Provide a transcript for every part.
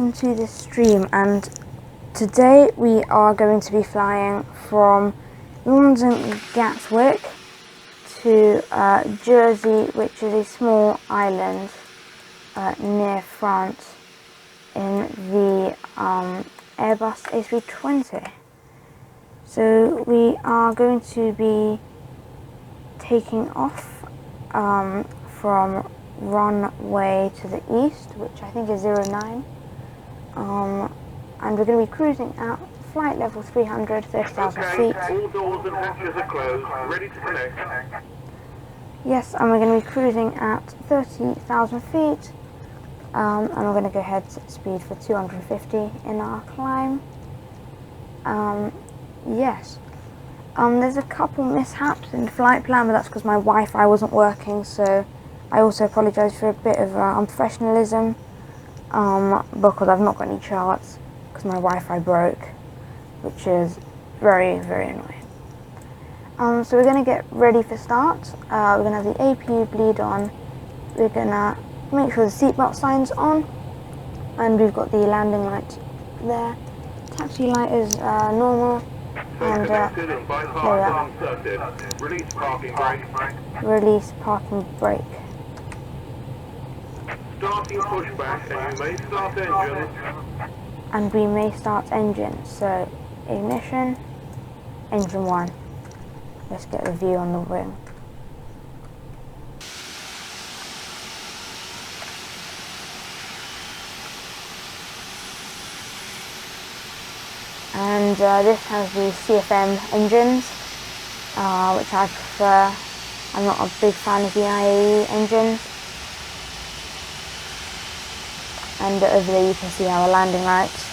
welcome to this stream, and today we are going to be flying from London Gatwick to Jersey, which is a small island near France in the Airbus A320. So we are going to be taking off from runway to the east, which I think is 09, and we're going to be cruising at flight level 300, 30,000 feet. All doors and hatches are closed, ready to connect. Yes, and we're going to be cruising at 30,000 feet, and we're going to go ahead set speed for 250 in our climb. Yes. There's a couple mishaps in the flight plan, but that's because my Wi-Fi wasn't working, so I also apologise for a bit of unprofessionalism, because I've not got any charts, because my Wi-Fi broke, which is very, very annoying. So we're going to get ready for start. We're going to have the APU bleed on, we're going to make sure the seatbelt sign's on, and we've got the landing light there. Taxi light is normal. And there we are. Release parking brake. Release parking brake. Starting pushback, and you may start engine. And we may start engine. So ignition, engine 1. Let's get a view on the wing. And this has the CFM engines, which I prefer. I'm not a big fan of the IAE engines. And over there you can see our landing lights.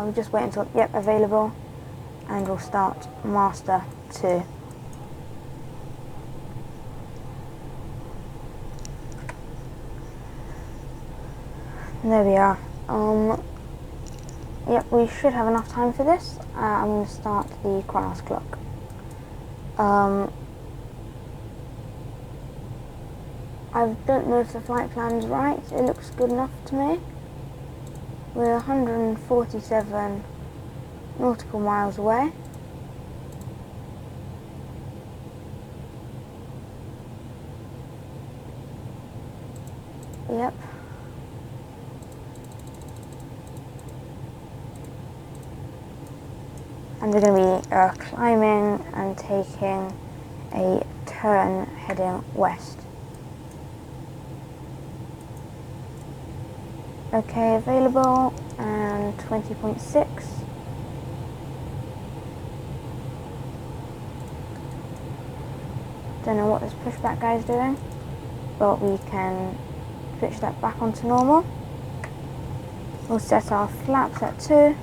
We just wait until, yep, available, and we'll start master 2. And there we are. Yep, we should have enough time for this. I'm going to start the chronos clock. I don't know if the flight plan's right. It looks good enough to me. We're 147 nautical miles away. Yep. And we're going to be climbing and taking a turn heading west. Okay, available, and 20.6. Don't know what this pushback guy is doing, but we can switch that back onto normal. We'll set our flaps at 2,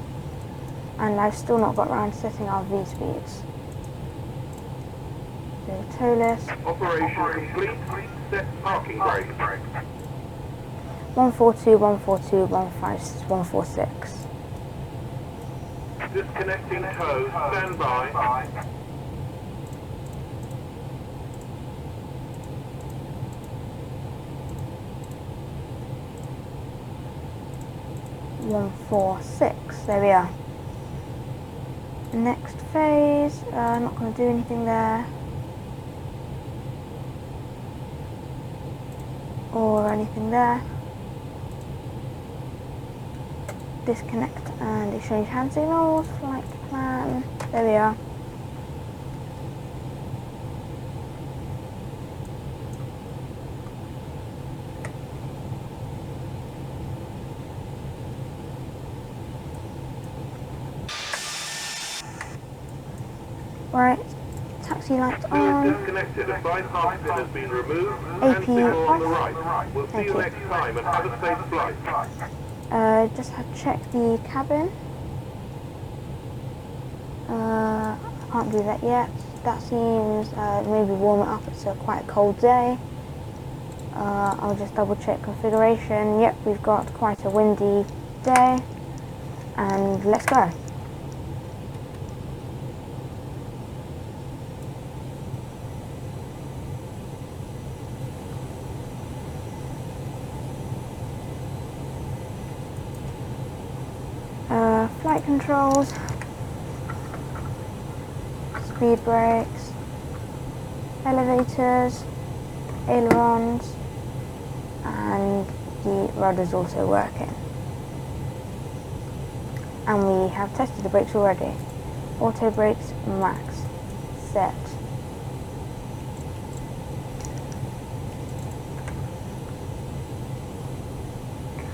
and I've still not got around to setting our V speeds. So ToLiss. Operation complete. Set parking brake. 142, 142, 156, 146. Disconnecting tow. Stand by. 146. There we are. Next phase. Not going to do anything there. Or anything there. Disconnect and exchange hand signals, flight plan, there we are. Right, taxi lights on. Disconnected, a bypass pin has been removed, APU and signal on the off. right. We'll see you next time and have a safe flight. Just had to check the cabin. Can't do that yet. That seems maybe warm it up. It's quite a cold day. I'll just double check configuration. Yep, we've got quite a windy day, and let's go. Flight controls, speed brakes, elevators, ailerons, and the rudder's also working. And we have tested the brakes already. Auto brakes max set.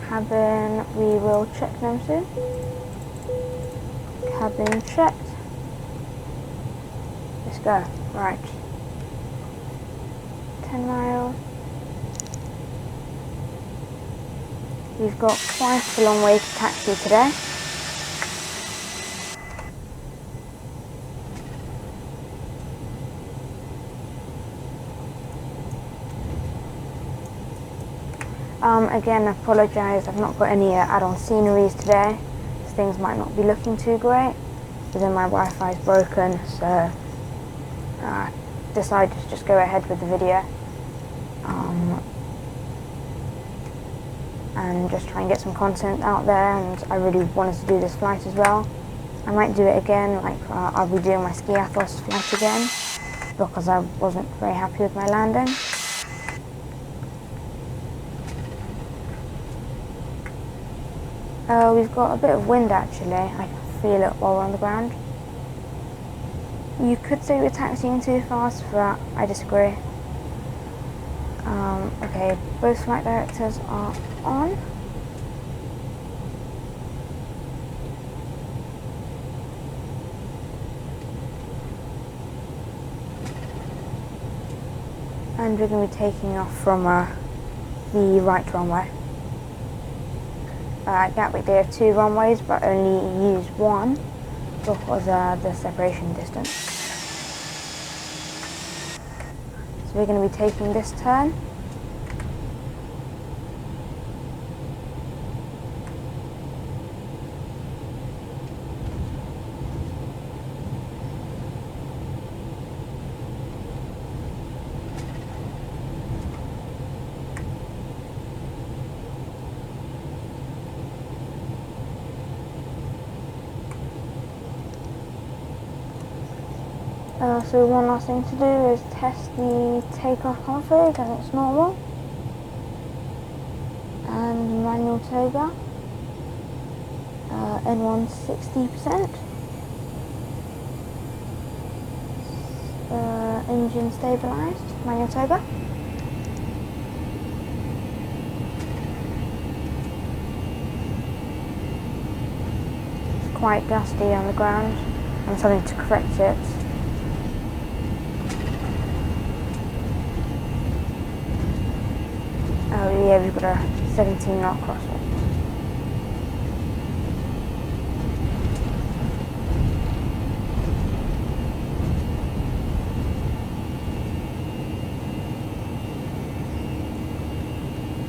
Cabin, we will check them soon. Cabin checked. Let's go. Right. 10 miles. We've got quite a long way to taxi today. Again, I apologise, I've not got any add-on sceneries today, so things might not be looking too great, but then my Wi-Fi is broken, so I decided to just go ahead with the video and just try and get some content out there. And I really wanted to do this flight as well. I might do it again, like I'll be doing my ski Athos flight again, because I wasn't very happy with my landing. We've got a bit of wind actually, I can feel it while we're on the ground. You could say we're taxiing too fast, but I disagree. Okay, both flight directors are on. And we're going to be taking off from the right runway. At Gatwick they have 2 runways, but only use one because the separation distance. So we're going to be taking this turn. So one last thing to do is test the takeoff config and it's normal. And manual toga. N1 60%. Engine stabilized, manual toga. It's quite gusty on the ground. I'm trying to correct it. Oh yeah, we've got a 17 knot crosswind.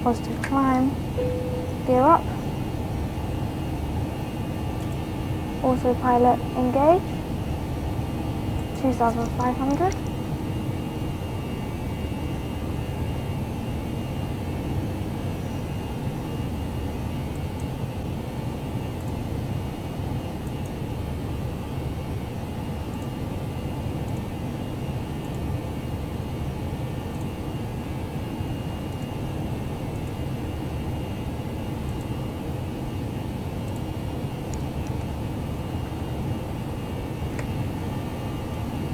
Positive climb, gear up, autopilot engage, 2,500.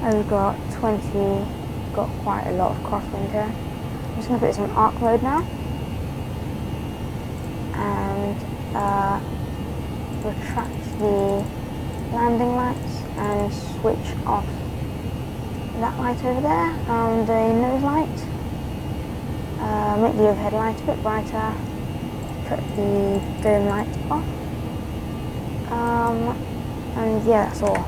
And we've got 20, got quite a lot of crosswind here. I'm just going to put this in arc mode now. And retract the landing lights and switch off that light over there and the nose light. Make the overhead light a bit brighter. Put the dome light off. And yeah, that's all.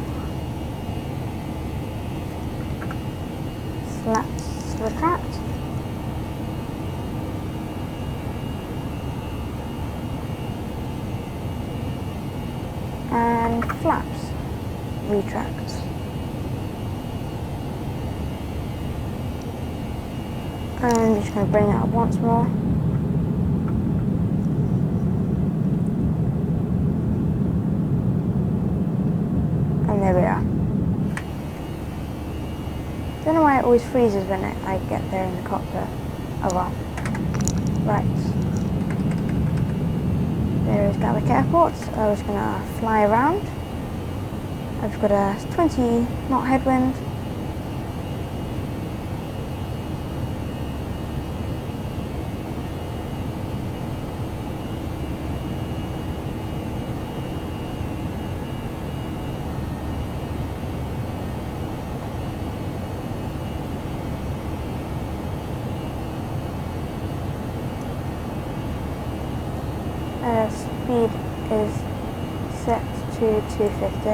flaps retract. And flaps retract. And I'm just going to bring it up once more. And there we are. Don't know why it always freezes when I get there in the cockpit. Oh well. Right. There is Gatwick Airport. I'm just going to fly around. I've got a 20 knot headwind. Speed is set to 250,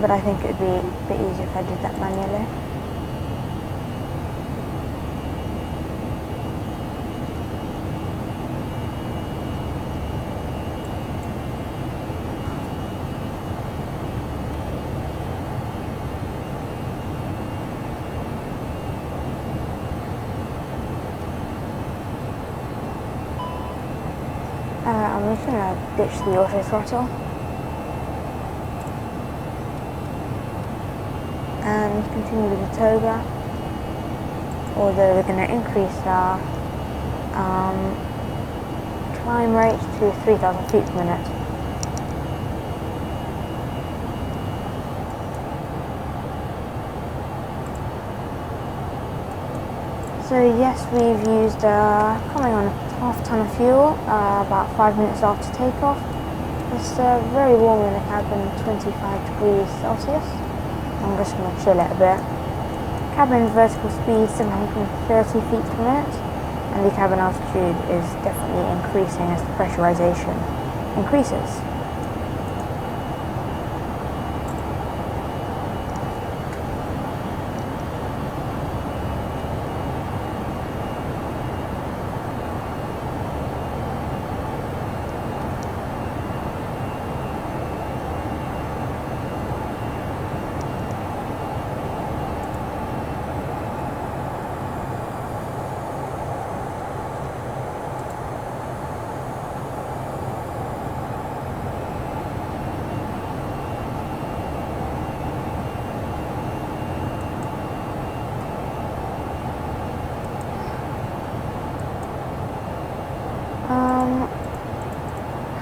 but I think it would be a bit easier if I did that manually. I'm just going to ditch the auto throttle and continue with the toga, although we're going to increase our climb rate to 3,000 feet per minute. So yes, we've used coming on half a ton of fuel about 5 minutes after takeoff. It's very warm in the cabin, 25 degrees Celsius. I'm just going to chill it a bit. Cabin vertical speed 730 feet per minute, and the cabin altitude is definitely increasing as the pressurization increases.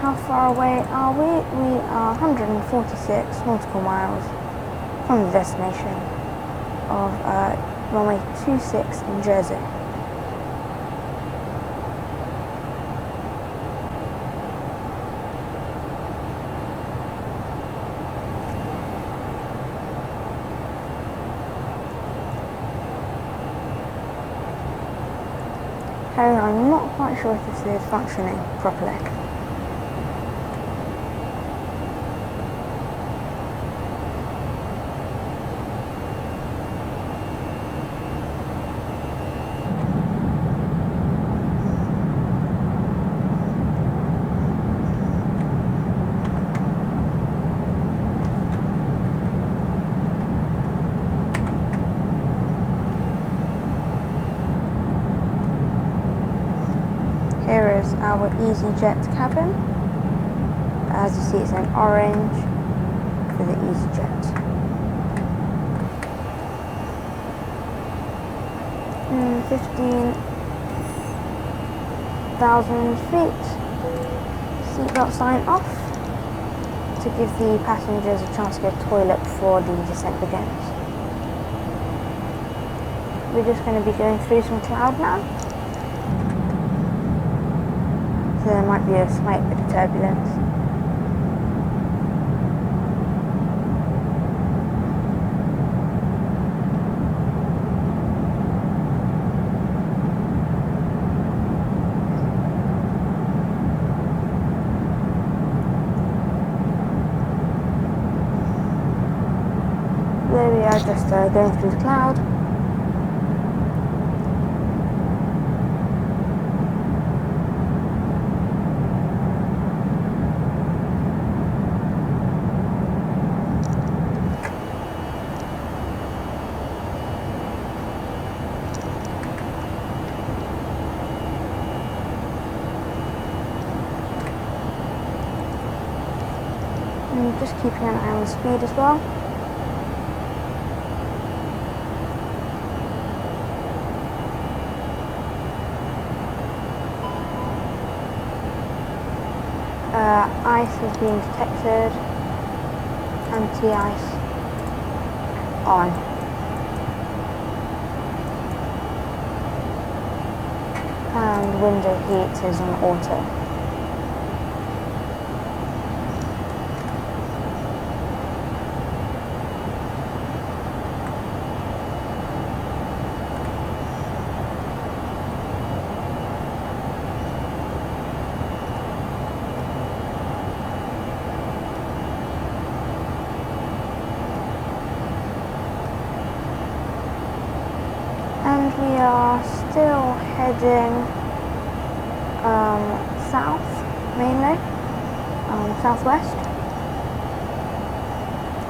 How far away are we? We are 146 nautical miles from the destination of runway 26 in Jersey. However, I'm not quite sure if this is functioning properly. Here is our EasyJet cabin. As you see, it's in orange for the EasyJet. 15,000 feet. Seatbelt sign off to give the passengers a chance to go to the toilet before the descent begins. We're just going to be going through some cloud now. So there might be a slight bit of turbulence. There we just going through the cloud. And just keeping an eye on the speed as well. Ice is being detected. Anti-ice on. And window heat is on auto. And we are still heading south, mainly, southwest.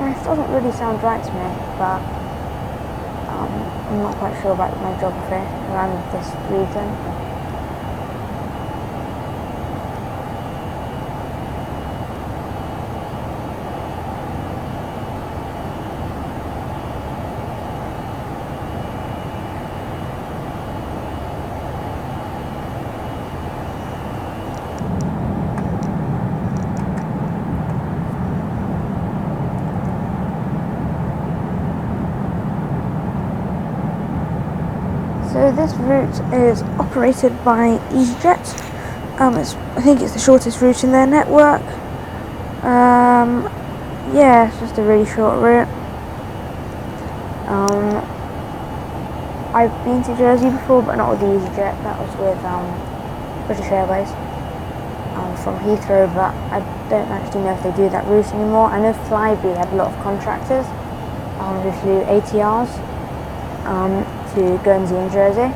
And this doesn't really sound right to me, but I'm not quite sure about my geography around this region. So this route is operated by EasyJet. I think it's the shortest route in their network. Yeah, it's just a really short route. I've been to Jersey before, but not with the EasyJet. That was with British Airways from Heathrow, but I don't actually know if they do that route anymore. I know Flybe had a lot of contractors who flew ATRs to Guernsey and Jersey,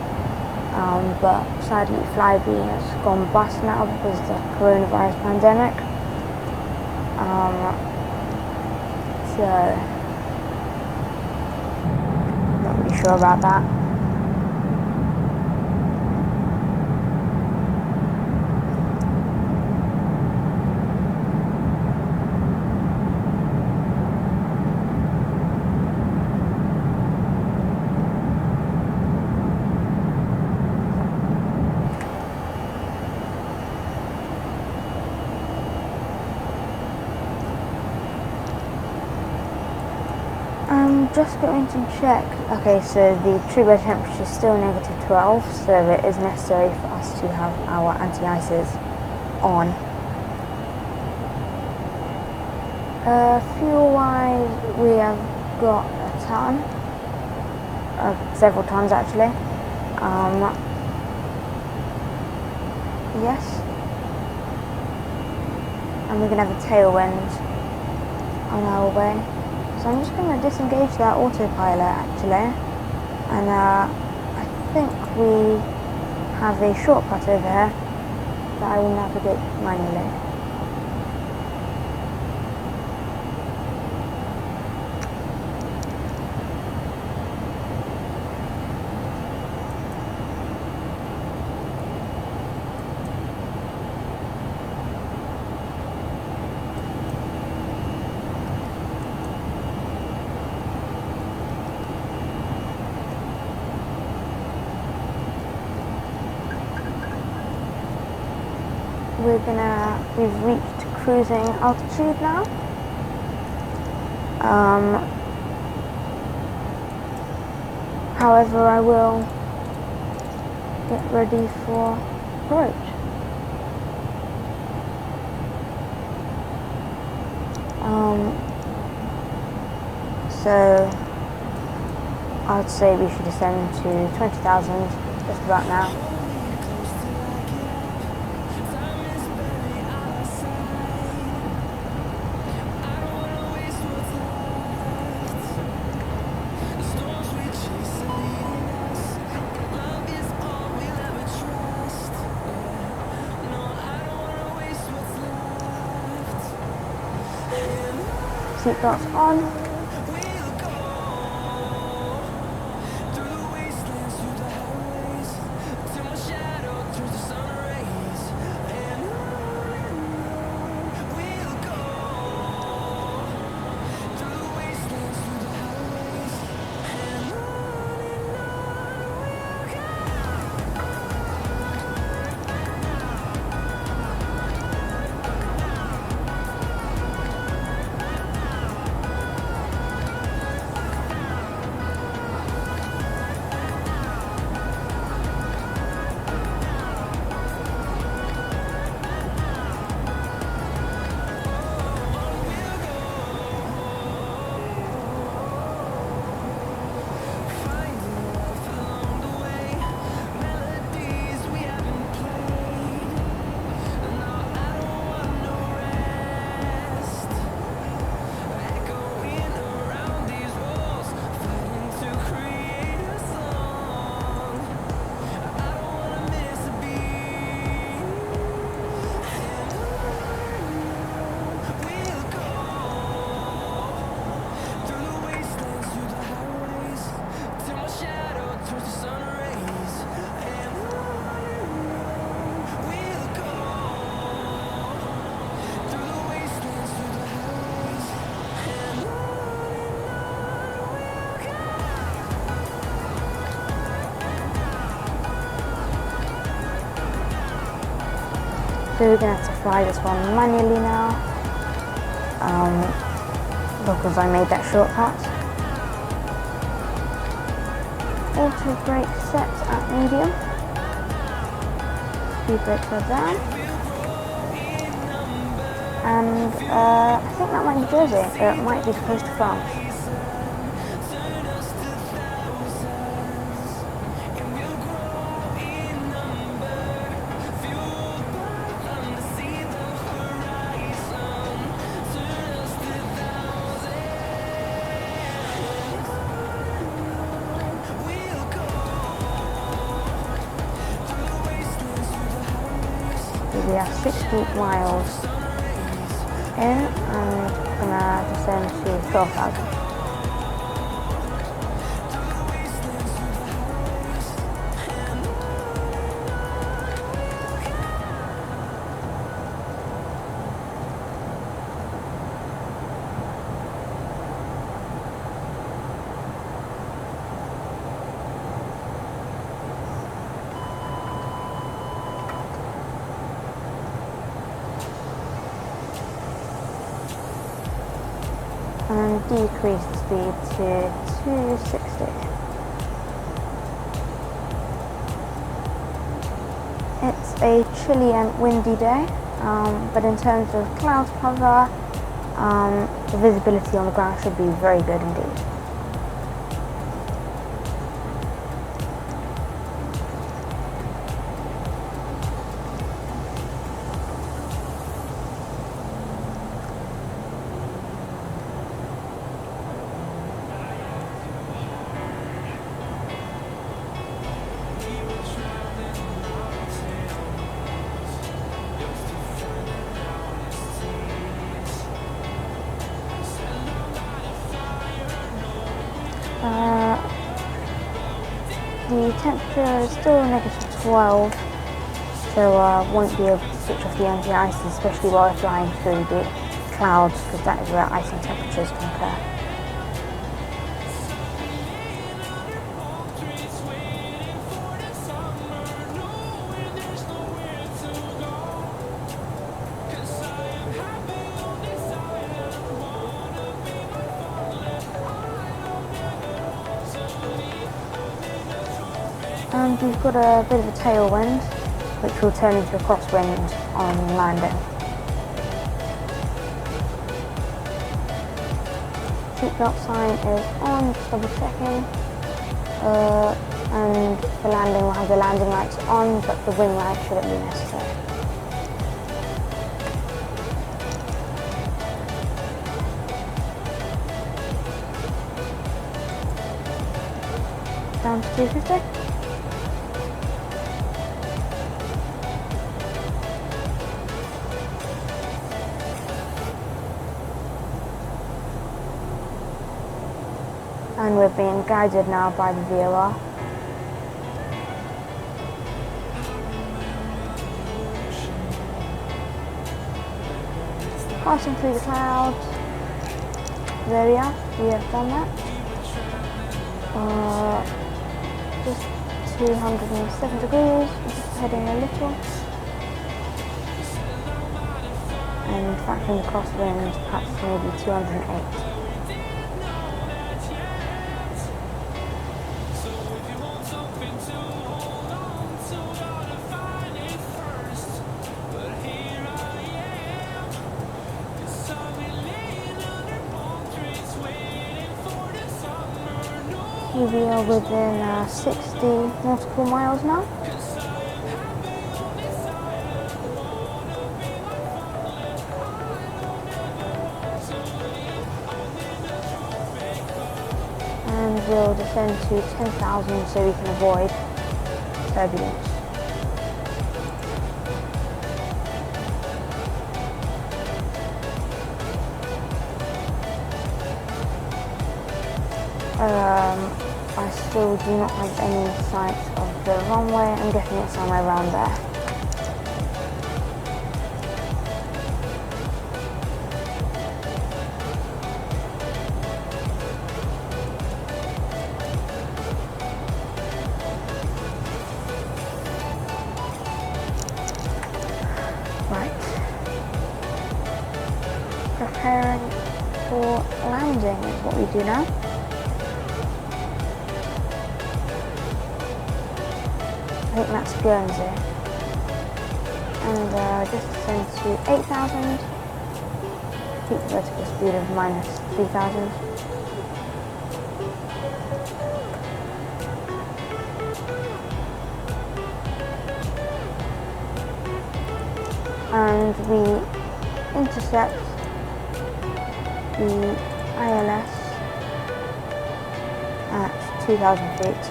but sadly Flybe has gone bust now because of the coronavirus pandemic. So not really sure about that. I'm just going to check. Okay, so the true bed temperature is still -12, so it is necessary for us to have our anti-ices on. Fuel-wise, we have got a ton, several tons actually. Yes, and we're going to have a tailwind on our way. So I'm just going to disengage that autopilot actually, and I think we have a shortcut over here that I will navigate manually. We've reached cruising altitude now. However, I will get ready for approach. So I'd say we should ascend to 20,000 just about now. seatbelts on. So we're going to have to fly this one manually now, because I made that shortcut. Auto brake set at medium. Speed brakes are down. And I think that might be Jersey, or it might be the coast of France. We are 60 miles in and gonna descend to 12,000. And decrease the speed to 260. It's a chilly and windy day, but in terms of cloud cover, the visibility on the ground should be very good indeed. The temperature is still negative 12, so won't be able to switch off the engine ice, especially while we're flying through the clouds, because that is where ice and temperatures can occur. And we've got a bit of a tailwind, which will turn into a crosswind on landing. Seatbelt sign is on, just double checking. And the landing will have the landing lights on, but the wing light shouldn't be necessary. Down to 250. we're being guided now by the VOR. Passing through the clouds. There we are, we have done that. Just 207 degrees, just heading a little. And factoring the crosswind, perhaps maybe 208. We are within 60 nautical miles now. And we'll descend to 10,000 so we can avoid turbulence. I still do not have any sight of the runway. I'm guessing it's somewhere around there. Right. Preparing for landing is what we do now. I think that's Guernsey. And just descend to 8,000. Keep the vertical speed of minus 3,000. And we intercept the ILS at 2,000 feet.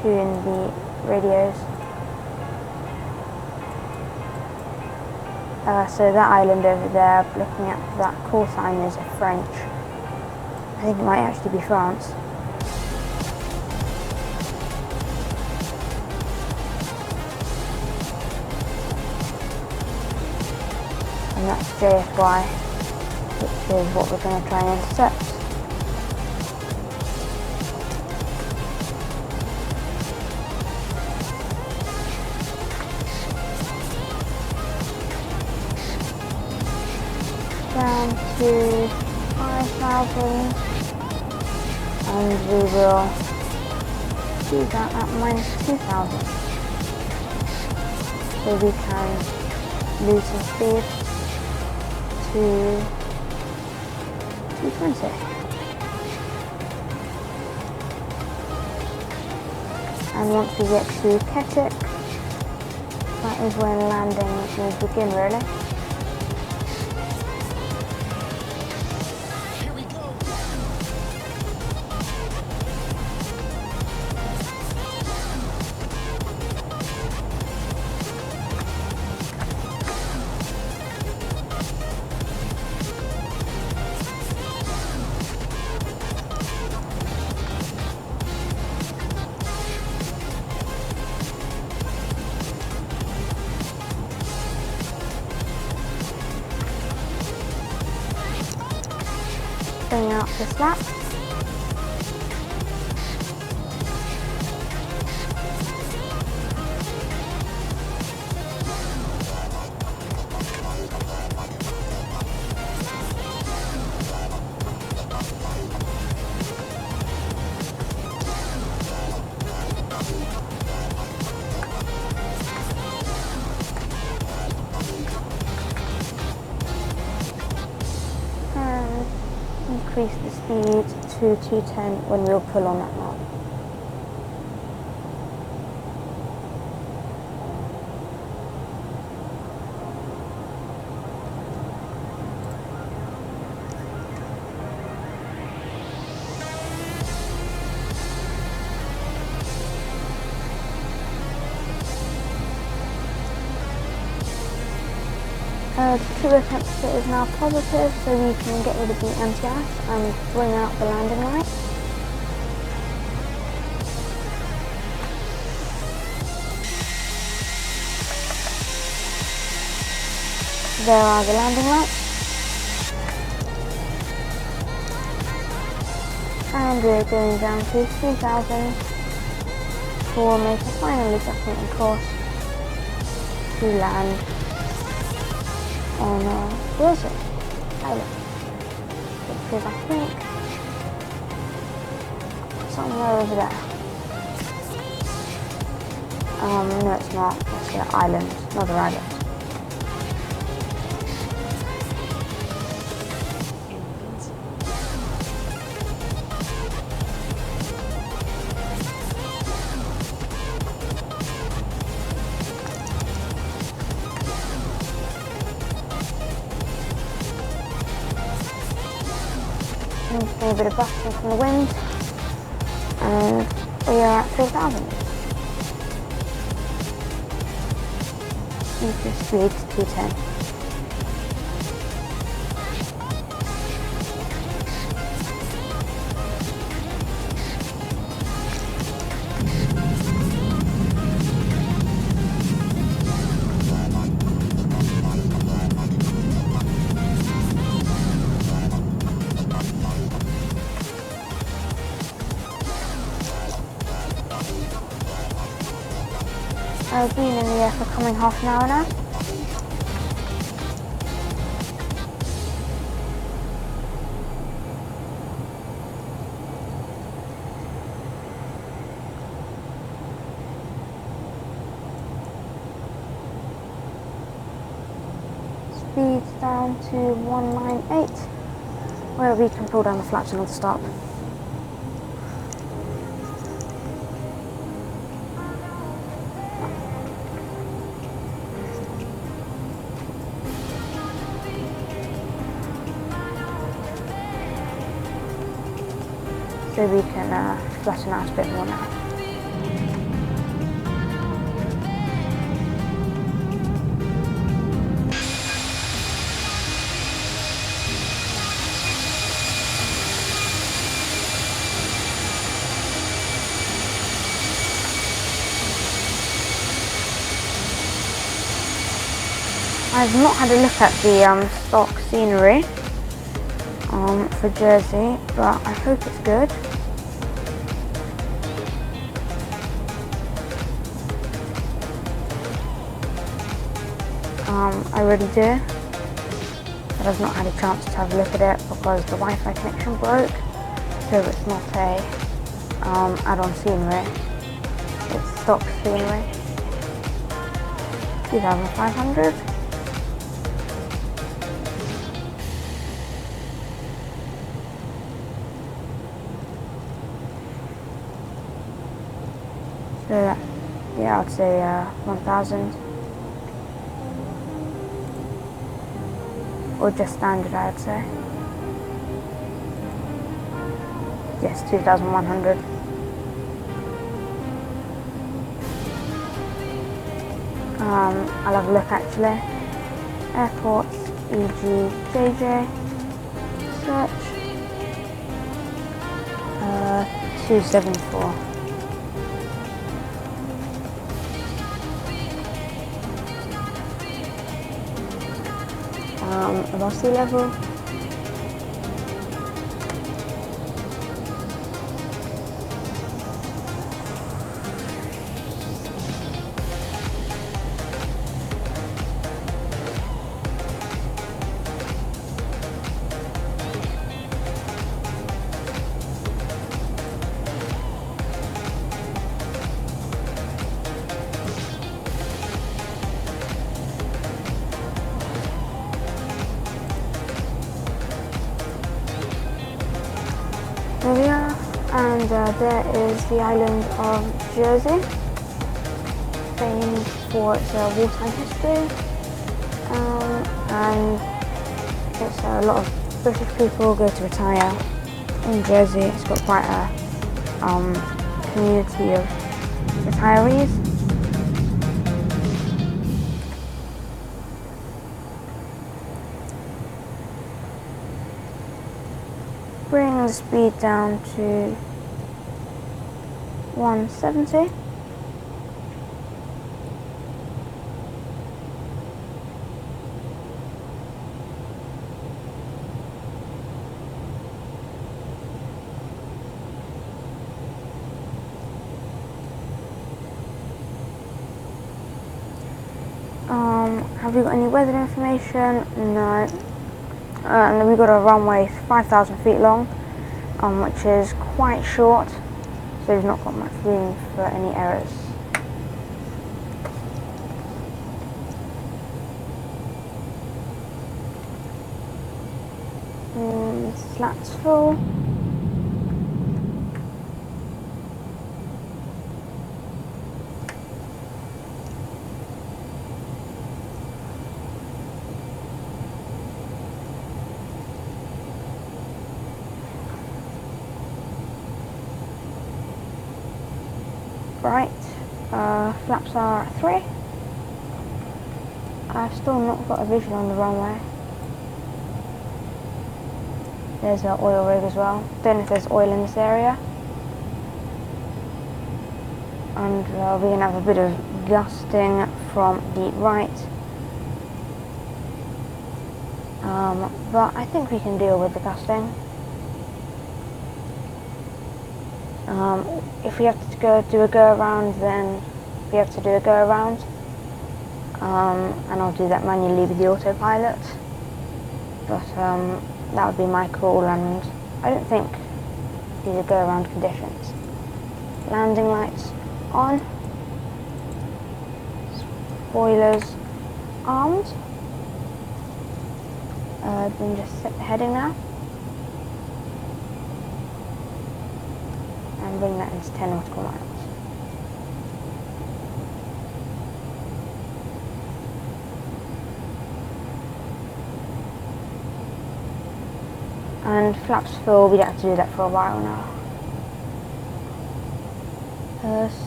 Tune the radios. So that island over there, looking at that call sign, is French. I think it might actually be France. And that's JFY, which is what we're going to try and intercept. Down to 5,000, and we will do that at minus 2,000, so we can lose some speed to 220. And once we get to Ketik, that is when landing will begin, really. Bring out this lap. Increase the speed to 210 when we'll pull on that knob. Two attempts is now positive, so we can get rid of the anti-gas and bring out the landing lights. There are the landing lights. And we're going down to 3,000 for make a final adjustment in course to land on Jersey Island, which is, I think, somewhere over there. No, it's not. It's an island, another island. A bit of buffering from the wind, and we are at 3,000. Increase speed to 210. I've been in the air for coming half an hour now. Speed's down to 198, where we can pull down the flaps and auto stop. So we can flatten out a bit more now. I've not had a look at the stock scenery for Jersey, but I hope it's good. I really do, but I've not had a chance to have a look at it because the Wi-Fi connection broke, so it's not a add-on scenery, it's stock scenery. 2,500. So yeah, I'd say 1,000. Or just standard, I'd say. Yes, 2,100. I'll have a look actually. Airports, EGJJ, search, 274. Above sea level. There we are, and there is the island of Jersey, famed for its wartime history, and it's a lot of British people go to retire in Jersey. It's got quite a community of retirees. the speed down to 170. Have we got any weather information? No. And then we've got a runway 5,000 feet long, which is quite short, so we've not got much room for any errors. Flaps full. Right, flaps are at 3. I've still not got a visual on the runway. There's an oil rig as well. Don't know if there's oil in this area. And we're going to have a bit of gusting from the right. But I think we can deal with the gusting. If we have to do a go around, then we have to do a go around, and I'll do that manually with the autopilot. But that would be my call, and I don't think these are go around conditions. Landing lights on, spoilers armed. Then just set the heading now. And bring that into 10 nautical miles. And flaps full, we don't have to do that for a while now.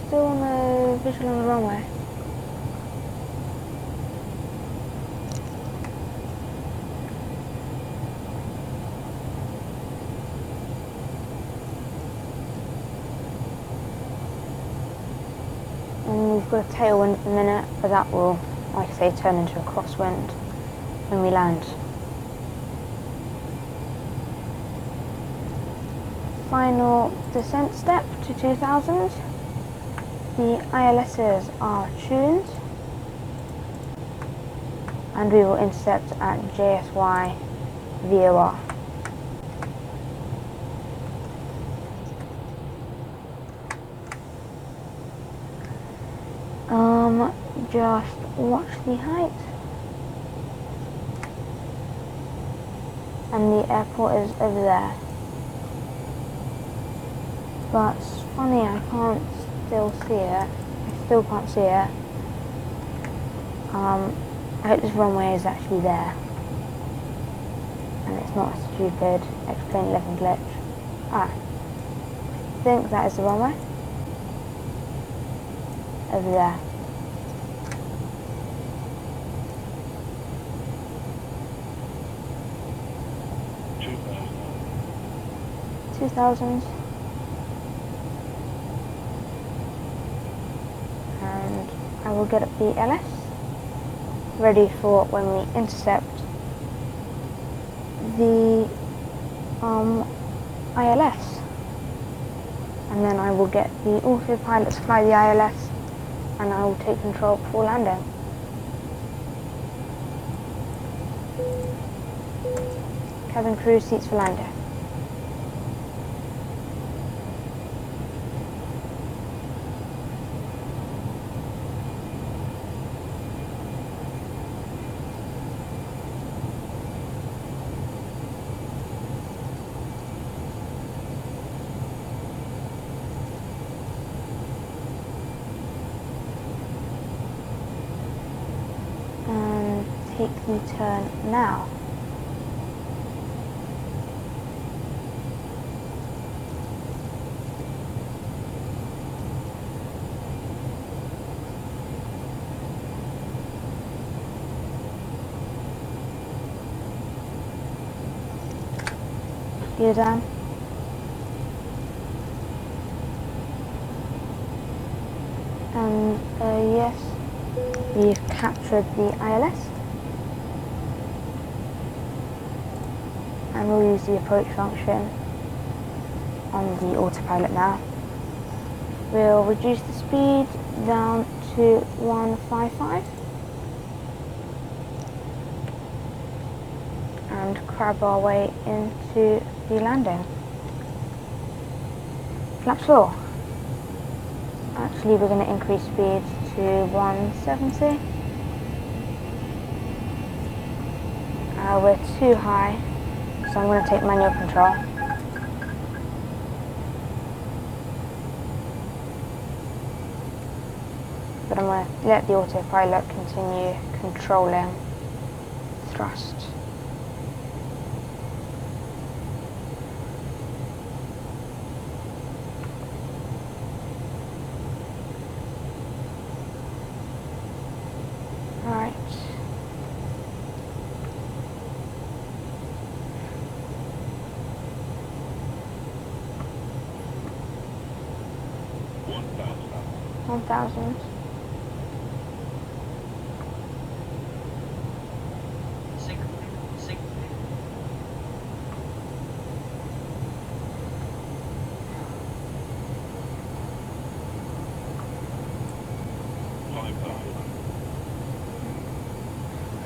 Still no visual on the runway. And we've got a tailwind at the minute, but that will, like I say, turn into a crosswind when we land. Final descent step to 2000. The ILSs are tuned, and we will intercept at JSY VOR. Just watch the height, and the airport is over there. But it's funny, I can't still see it. I still can't see it. I hope this runway is actually there, and it's not a stupid Xplane 11 glitch. I think that is the runway. Over there. $2,000. And I will get up the LS ready for when we intercept the ILS. And then I will get the autopilot to fly the ILS, and I will take control before landing. Cabin crew seats for landing. Take the turn now. Gear down. We've captured the ILS. And we'll use the approach function on the autopilot now. We'll reduce the speed down to 155 and crab our way into the landing. Flaps full. Actually, we're going to increase speed to 170. We're too high, so I'm going to take manual control. But I'm going to let the autopilot continue controlling thrust. Right. One thousand.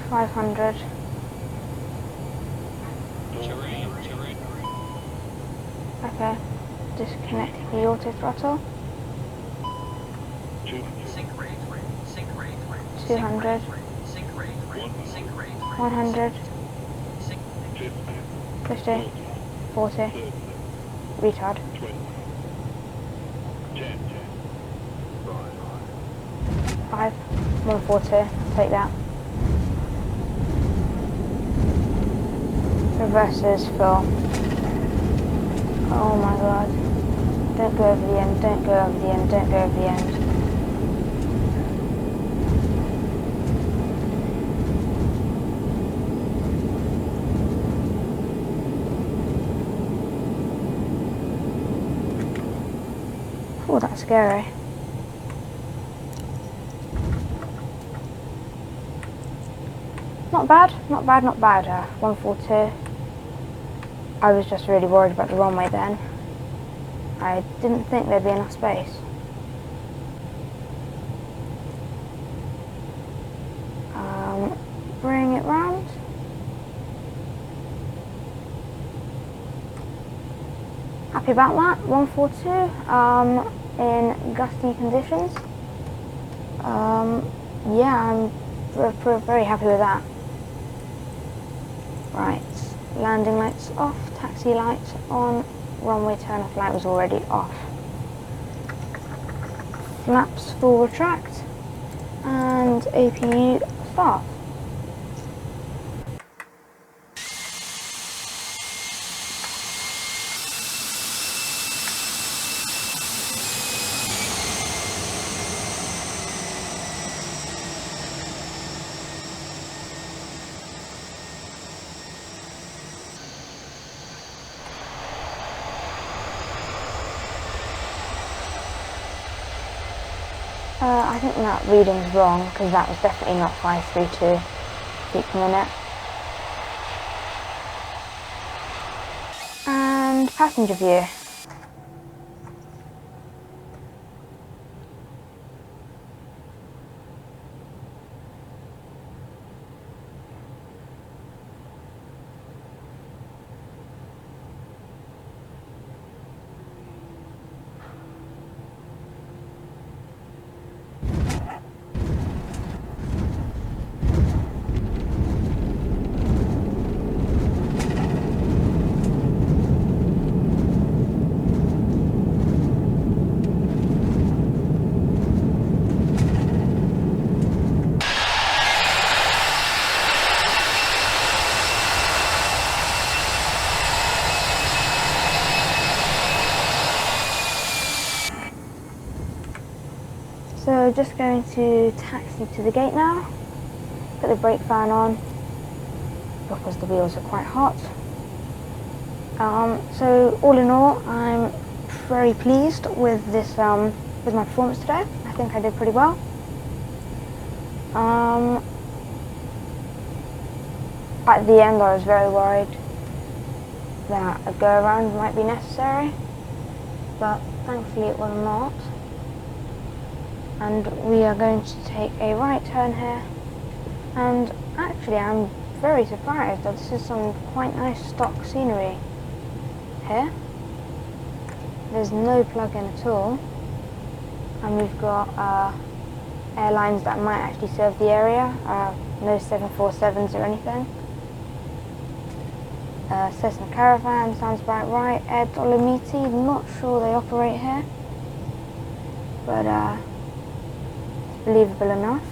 Five hundred. Okay. Disconnecting the auto throttle. 200. 100. 50. 40. Retard. 5. 140. Take that. Reverses full. Oh my god. Don't go over the end, don't go over the end, don't go over the end. Oh, that's scary. Not bad, not bad, not bad. 142. I was just really worried about the runway then. I didn't think there'd be enough space. Bring it round. Happy about that. 142 in gusty conditions. Yeah, I'm very happy with that. Right, landing lights off, taxi lights on, runway turn off light was already off. Flaps full retract, and APU start. I think that reading's wrong because that was definitely not 532 feet per minute. And passenger view. So just going to taxi to the gate now, put the brake fan on because the wheels are quite hot. So all in all, I'm very pleased with this with my performance today. I think I did pretty well. At the end I was very worried that a go-around might be necessary, but thankfully it was not. And we are going to take a right turn here, and actually I'm very surprised that this is some quite nice stock scenery here. There's no plug-in at all, and we've got airlines that might actually serve the area, no 747s or anything. Cessna Caravan sounds about right. Air Dolomiti, not sure they operate here, but it's believable enough.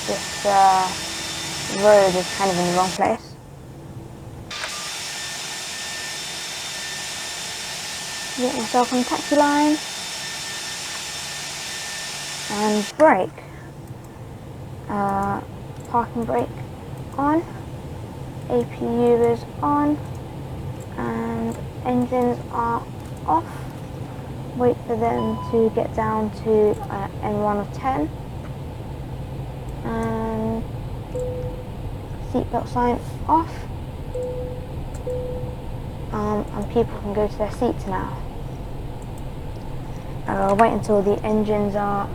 This road is kind of in the wrong place. Get myself on the taxi line and brake. Parking brake on, APU is on, and engines are off. Wait for them to get down to N1 of 10. And seatbelt sign off, and people can go to their seats now. Wait until the engines are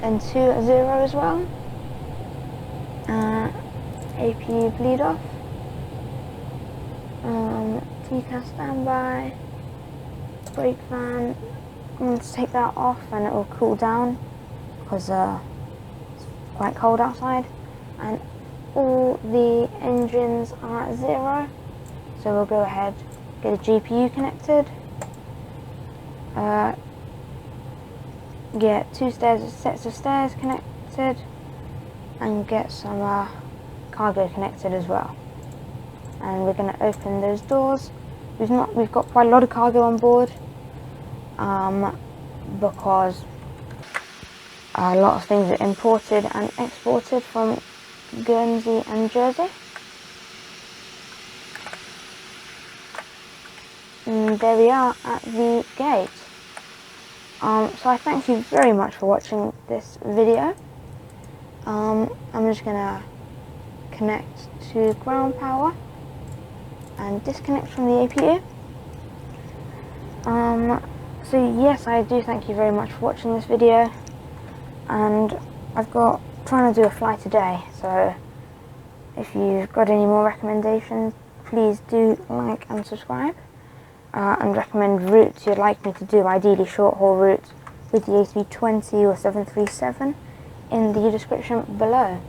N2 at 0 as well. APU bleed off. TCAS standby. Brake fan. I'm going to take that off and it will cool down because it's quite cold outside. And all the engines are at 0. So we'll go ahead, get a GPU connected. Get 2 sets of stairs connected, and get some cargo connected as well. And we're going to open those doors. We've got quite a lot of cargo on board, because a lot of things are imported and exported from Guernsey and Jersey. And there we are at the gate. So I thank you very much for watching this video. I'm just going to connect to ground power and disconnect from the APU. So yes, I do thank you very much for watching this video, and trying to do a flight today, so if you've got any more recommendations, please do like and subscribe. And recommend routes you'd like me to do, ideally short haul routes with the A320 or 737 in the description below.